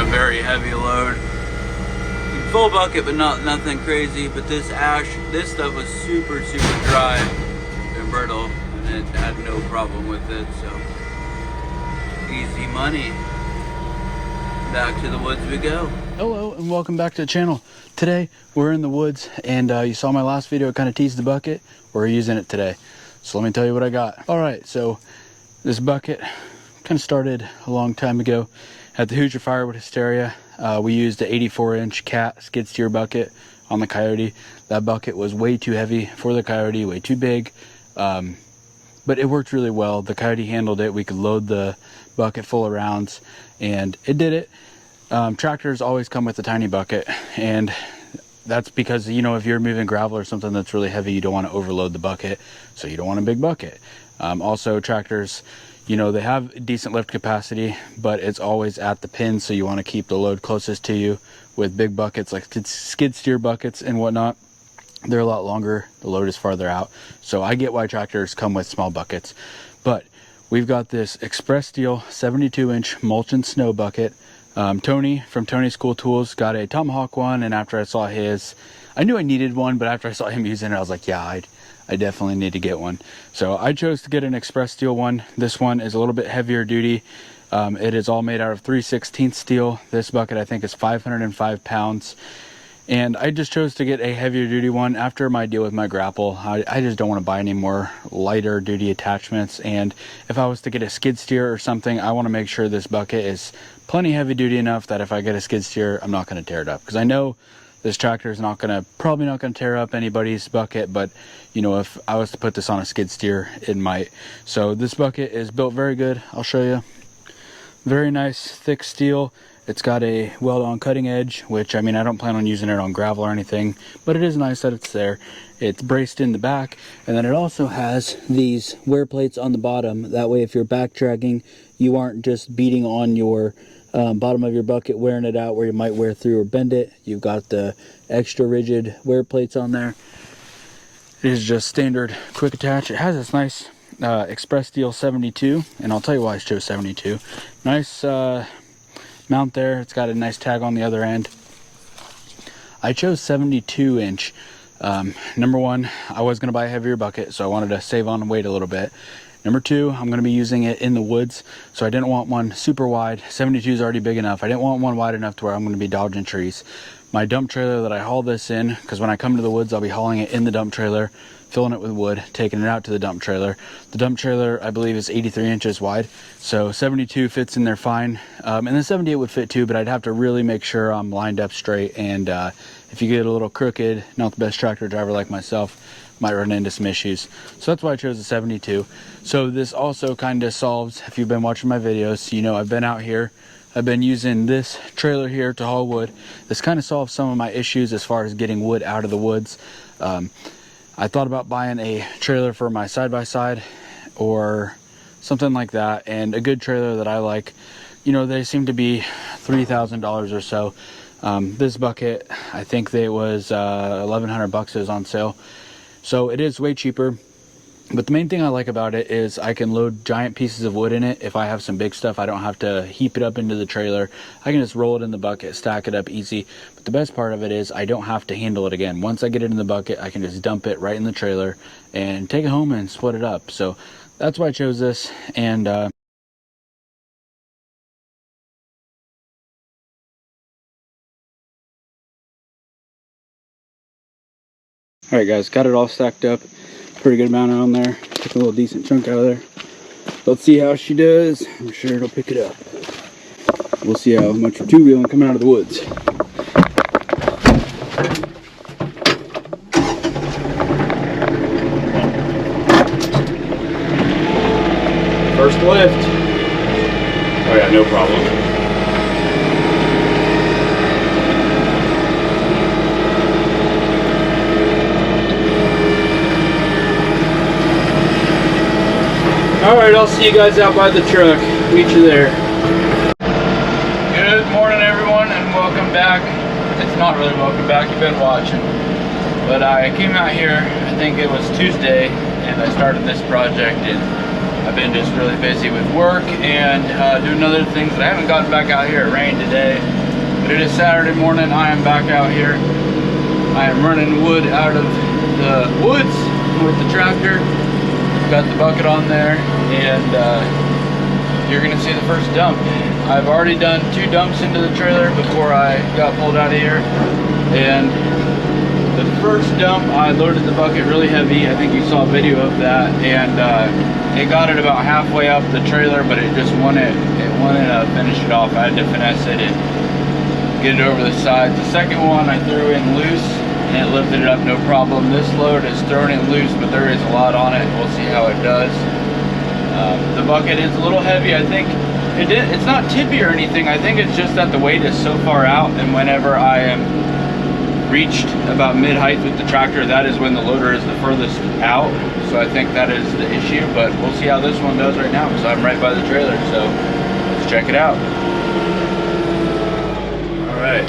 a very heavy load. Full bucket, but nothing crazy. But this stuff was super dry and brittle, and it had no problem with it. So easy money. Back to the woods we go. Hello and welcome back to the channel. Today we're in the woods, and you saw my last video, it kind of teased the bucket. We're using it today, so let me tell you what I got. All right, so this bucket kind of started a long time ago at the Hoosier Firewood Hysteria. We used an 84-inch cat skid steer bucket on the Kioti. That bucket was way too heavy for the Kioti, way too big, but it worked really well. The Kioti handled it. We could load the bucket full of rounds, and it did it. Tractors always come with a tiny bucket, and that's because, you know, if you're moving gravel or something that's really heavy, you don't want to overload the bucket, so you don't want a big bucket. Also, tractors, you know, they have decent lift capacity, but it's always at the pin, so you want to keep the load closest to you. With big buckets like skid steer buckets and whatnot, they're a lot longer, the load is farther out. So I get why tractors come with small buckets, but we've got this Express Steel 72-inch mulch and snow bucket. Tony from Tony's Cool Tools got a Tomahawk one, and after I saw his, I knew I needed one, but after I saw him using it, I was like, yeah, I definitely need to get one. So I chose to get an Express Steel one. This one is a little bit heavier duty. It is all made out of 3/16 steel. This bucket, I think, is 505 pounds. And I just chose to get a heavier duty one. After my deal with my grapple, I just don't want to buy any more lighter duty attachments. And if I was to get a skid steer or something, I want to make sure this bucket is plenty heavy duty enough that if I get a skid steer, I'm not going to tear it up. Because I know this tractor is probably not going to tear up anybody's bucket, but you know, if I was to put this on a skid steer, it might. So this bucket is built very good. I'll show you. Very nice thick steel. It's got a weld-on cutting edge, which, I mean, I don't plan on using it on gravel or anything, but it is nice that it's there. It's braced in the back, and then it also has these wear plates on the bottom. That way, if you're back dragging, you aren't just beating on your bottom of your bucket, wearing it out where you might wear through or bend it. You've got the extra rigid wear plates on there. It is just standard quick attach. It has this nice Express Steel 72, and I'll tell you why I chose 72. Nice mount there. It's got a nice tag on the other end. I chose 72-inch. Number one, I was going to buy a heavier bucket, so I wanted to save on weight a little bit. Number two, I'm going to be using it in the woods, so I didn't want one super wide. 72 is already big enough. I didn't want one wide enough to where I'm going to be dodging trees. My dump trailer that I haul this in, because when I come to the woods, I'll be hauling it in the dump trailer, filling it with wood, taking it out to the dump trailer. The dump trailer, I believe, is 83 inches wide, so 72 fits in there fine. And the 78 would fit too, but I'd have to really make sure I'm lined up straight, and if you get a little crooked, not the best tractor driver like myself, might run into some issues. So that's why I chose the 72. So this also kind of solves, if you've been watching my videos, you know I've been out here, I've been using this trailer here to haul wood. This kind of solves some of my issues as far as getting wood out of the woods. I thought about buying a trailer for my side-by-side or something like that, and a good trailer that I like, you know, they seem to be $3,000 or so. This bucket, I think it was $1,100 is on sale, so it is way cheaper. But the main thing I like about it is I can load giant pieces of wood in it. If I have some big stuff, I don't have to heap it up into the trailer. I can just roll it in the bucket, stack it up easy. But the best part of it is I don't have to handle it again. Once I get it in the bucket, I can just dump it right in the trailer and take it home and split it up. So that's why I chose this. And all right, guys, got it all stacked up. Pretty good amount on there. Took a little decent chunk out of there. Let's see how she does. I'm sure it'll pick it up. We'll see how much we're two-wheeling coming out of the woods. First lift. Oh yeah, no problem. Alright, I'll see you guys out by the truck. Meet you there. Good morning, everyone, and welcome back. It's not really welcome back, you've been watching. But I came out here, I think it was Tuesday, and I started this project, and I've been just really busy with work and doing other things. I haven't gotten back out here. It rained today. But it is Saturday morning. I am back out here. I am running wood out of the woods with the tractor. Got the bucket on there, and you're gonna see the first dump. I've already done 2 dumps into the trailer before I got pulled out of here. And the first dump, I loaded the bucket really heavy. I think you saw a video of that, and it got it about halfway up the trailer, but it just wouldn't finish it off. I had to finesse it and get it over the sides. The second one I threw in loose, and it lifted it up no problem. This load is thrown in loose, but there is a lot on it. We'll see how it does. The bucket is a little heavy. I think it's not tippy or anything. I think it's just that the weight is so far out, and whenever I am reached about mid-height with the tractor, that is when the loader is the furthest out. So I think that is the issue, but we'll see how this one does right now because I'm right by the trailer. So let's check it out. All right,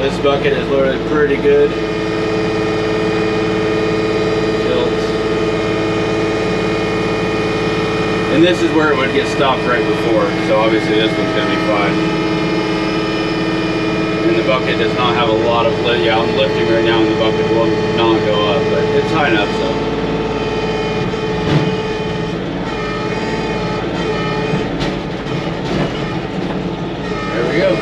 this bucket is loaded pretty good. Tilts. And this is where it would get stopped right before, so obviously this one's gonna be fine. And the bucket does not have a lot of lift. Yeah, I'm lifting right now and the bucket will not go up, but it's high enough, so. There we go.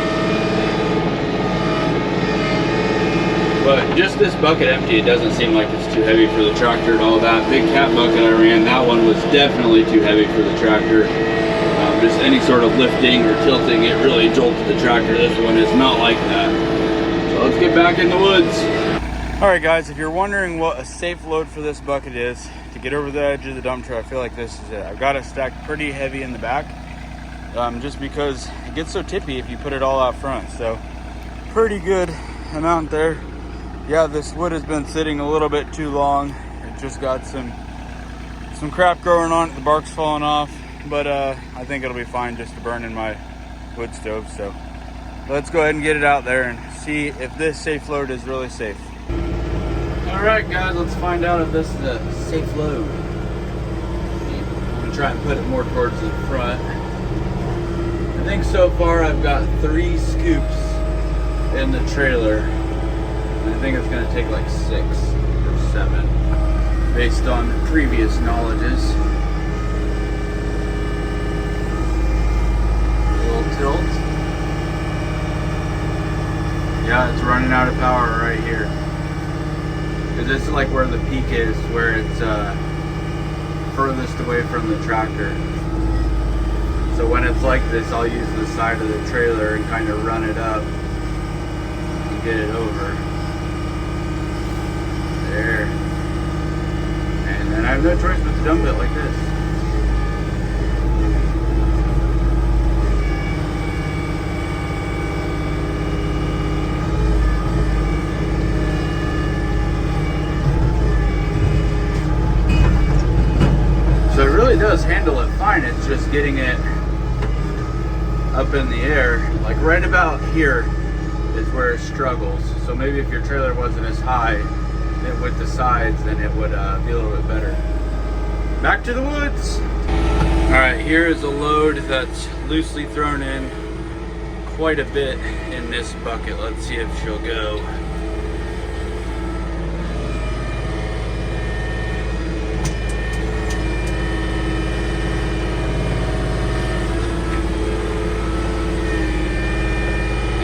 But just this bucket empty, it doesn't seem like it's too heavy for the tractor and all that. Big cat bucket I ran, that one was definitely too heavy for the tractor. Just any sort of lifting or tilting, it really jolted the tractor. This one is not like that. So let's get back in the woods. All right, guys, if you're wondering what a safe load for this bucket is to get over the edge of the dump truck, I feel like this is it. I've got it stacked pretty heavy in the back, just because it gets so tippy if you put it all out front. So pretty good amount there. Yeah, this wood has been sitting a little bit too long. It just got some crap growing on it. The bark's falling off. But I think it'll be fine just to burn in my wood stove. So let's go ahead and get it out there and see if this safe load is really safe. All right, guys, let's find out if this is a safe load. I'm gonna try and put it more towards the front. I think so far I've got 3 scoops in the trailer. And I think it's gonna take like 6 or 7 based on previous knowledges. Tilt. Yeah, it's running out of power right here. Because this is like where the peak is, where it's furthest away from the tractor. So when it's like this, I'll use the side of the trailer and kind of run it up and get it over. There. And then I have no choice but to dump it like this. So it really does handle it fine. It's just getting it up in the air. Like right about here is where it struggles. So maybe if your trailer wasn't as high with the sides, then it would be a little bit better. Back to the woods. All right, here is a load that's loosely thrown in quite a bit in this bucket. Let's see if she'll go.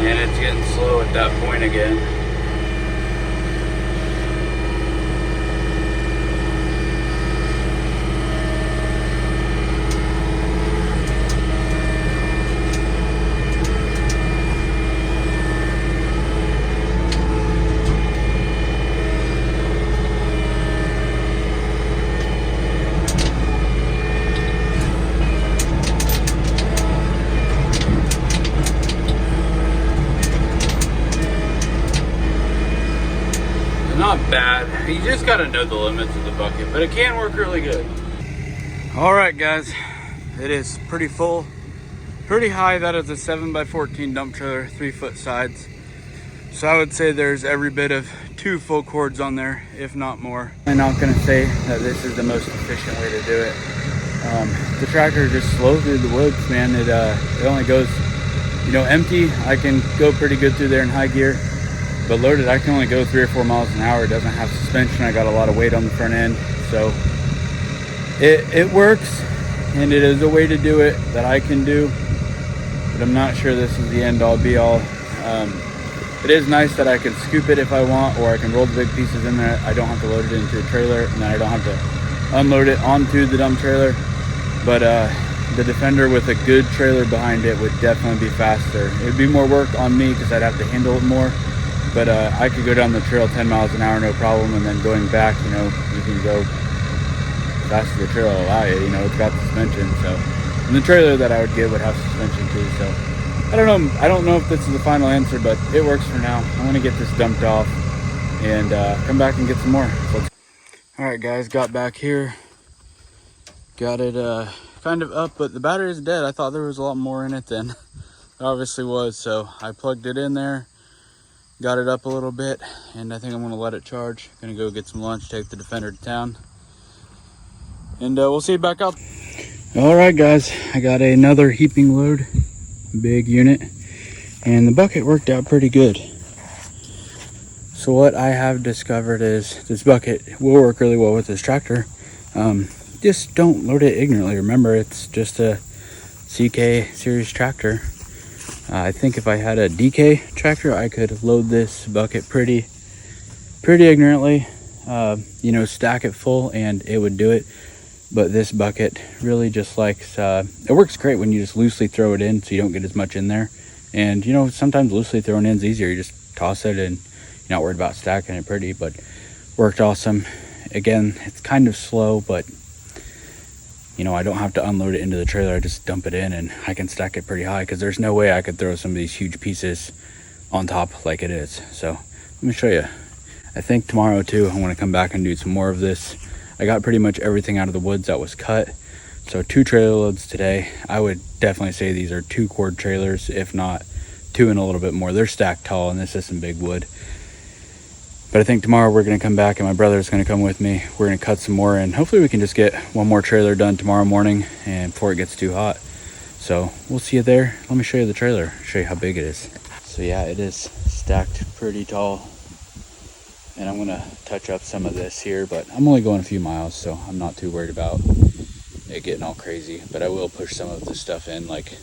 And it's getting slow at that point again. Not bad. You just got to know the limits of the bucket, but it can work really good. All right, guys, it is pretty full, pretty high. That is a 7x14 dump trailer, 3-foot sides. So I would say there's every bit of 2 full cords on there, if not more. I'm not gonna say that this is the most efficient way to do it. The tractor just slows through the woods, man. It only goes You know, empty, I can go pretty good through there in high gear, but loaded, I can only go 3 or 4 miles an hour. It doesn't have suspension. I got a lot of weight on the front end, so it works, and it is a way to do it that I can do, but I'm not sure this is the end all be all. It is nice that I can scoop it if I want, or I can roll the big pieces in there. I don't have to load it into a trailer, and then I don't have to unload it onto the dump trailer. But the Defender with a good trailer behind it would definitely be faster. It would be more work on me because I'd have to handle it more. But I could go down the trail 10 miles an hour, no problem. And then going back, you know, you can go fast as the trailer will allow you. You know, it's got suspension. So, and the trailer that I would get would have suspension too. So I don't know if this is the final answer, but it works for now. I want to get this dumped off and come back and get some more. So all right, guys, got back here. Got it kind of up, but the battery is dead. I thought there was a lot more in it than there obviously was. So I plugged it in there, got it up a little bit, and I think I'm gonna let it charge. Gonna go get some lunch, take the Defender to town, and we'll see you back out. All right, guys, I got another heaping load, big unit, and the bucket worked out pretty good. So what I have discovered is this bucket will work really well with this tractor. Just don't load it ignorantly. Remember, it's just a CK series tractor. I think if I had a DK tractor, I could load this bucket pretty ignorantly, you know, stack it full and it would do it. But this bucket really just likes, it works great when you just loosely throw it in so you don't get as much in there. And you know, sometimes loosely thrown in is easier. You just toss it and you're not worried about stacking it pretty, but worked awesome. Again, it's kind of slow, but you know, I don't have to unload it into the trailer. I just dump it in and I can stack it pretty high because there's no way I could throw some of these huge pieces on top like it is. So let me show you. I think tomorrow too, I want to come back and do some more of this. I got pretty much everything out of the woods that was cut. So 2 trailer loads today. I would definitely say these are 2 cord trailers, if not 2 and a little bit more. They're stacked tall and this is some big wood. But I think tomorrow we're going to come back and my brother's going to come with me. We're going to cut some more and hopefully we can just get 1 more trailer done tomorrow morning and before it gets too hot. So we'll see you there. Let me show you the trailer, show you how big it is. So yeah, it is stacked pretty tall. And I'm going to touch up some of this here, but I'm only going a few miles, so I'm not too worried about it getting all crazy. But I will push some of the stuff in, like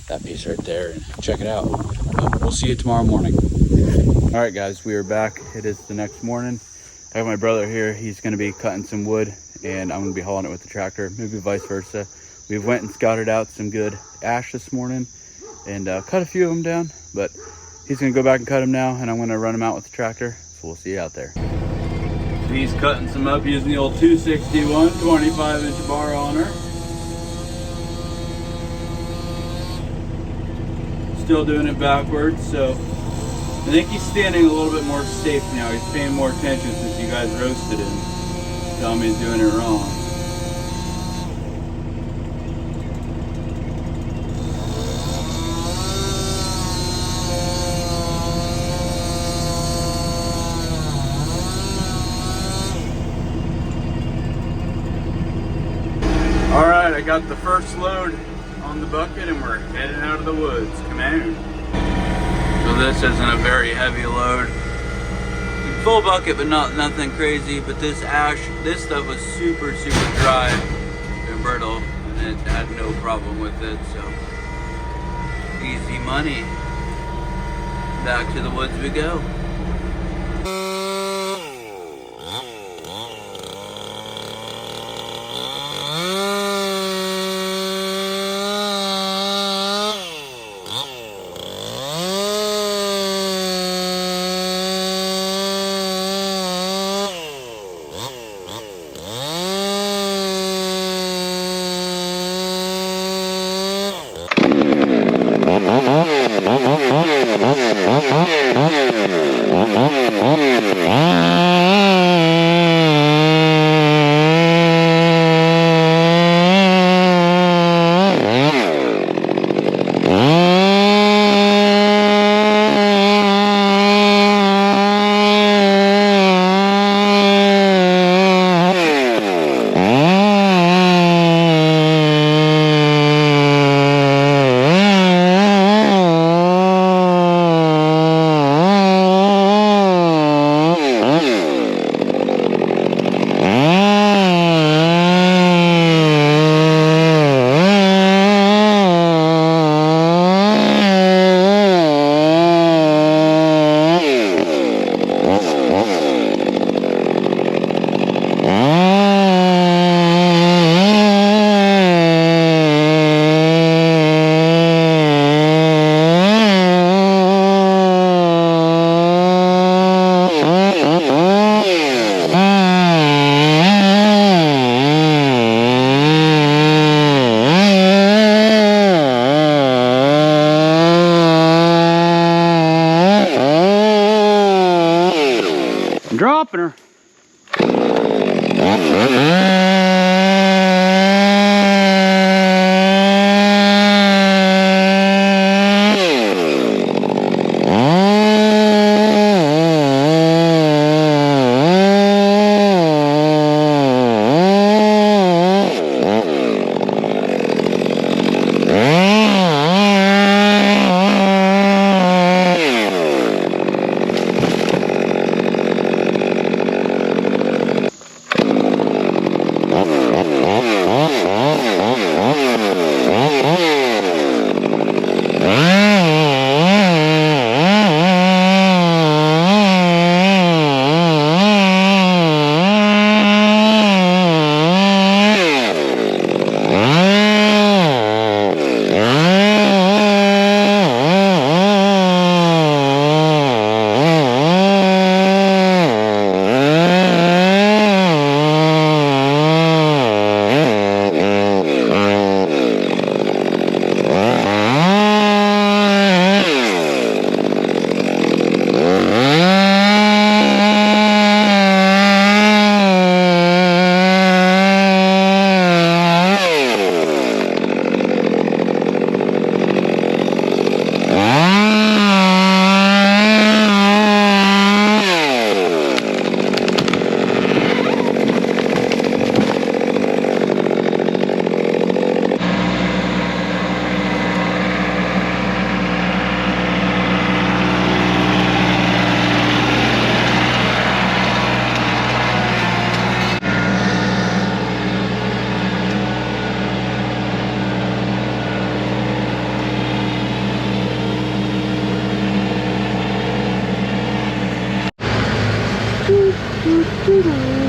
that piece right there, and check it out. But we'll see you tomorrow morning. All right, guys, we are back. It is the next morning. I have my brother here. He's going to be cutting some wood, and I'm going to be hauling it with the tractor, maybe vice versa. We went and scouted out some good ash this morning and cut a few of them down, but he's going to go back and cut them now, and I'm going to run them out with the tractor. So we'll see you out there. He's cutting some up using the old 261 25-inch bar on her. Still doing it backwards, so I think he's standing a little bit more safe now. He's paying more attention since you guys roasted him. Tell me he's doing it wrong. All right, I got the first load on the bucket and we're heading out of the woods. Come on. So this isn't a very heavy load. Full bucket, but nothing crazy. But this ash, this stuff was super dry and brittle, and it had no problem with it. So easy money. Back to the woods we go. I'm dropping her. Doo, doo, doo, doo.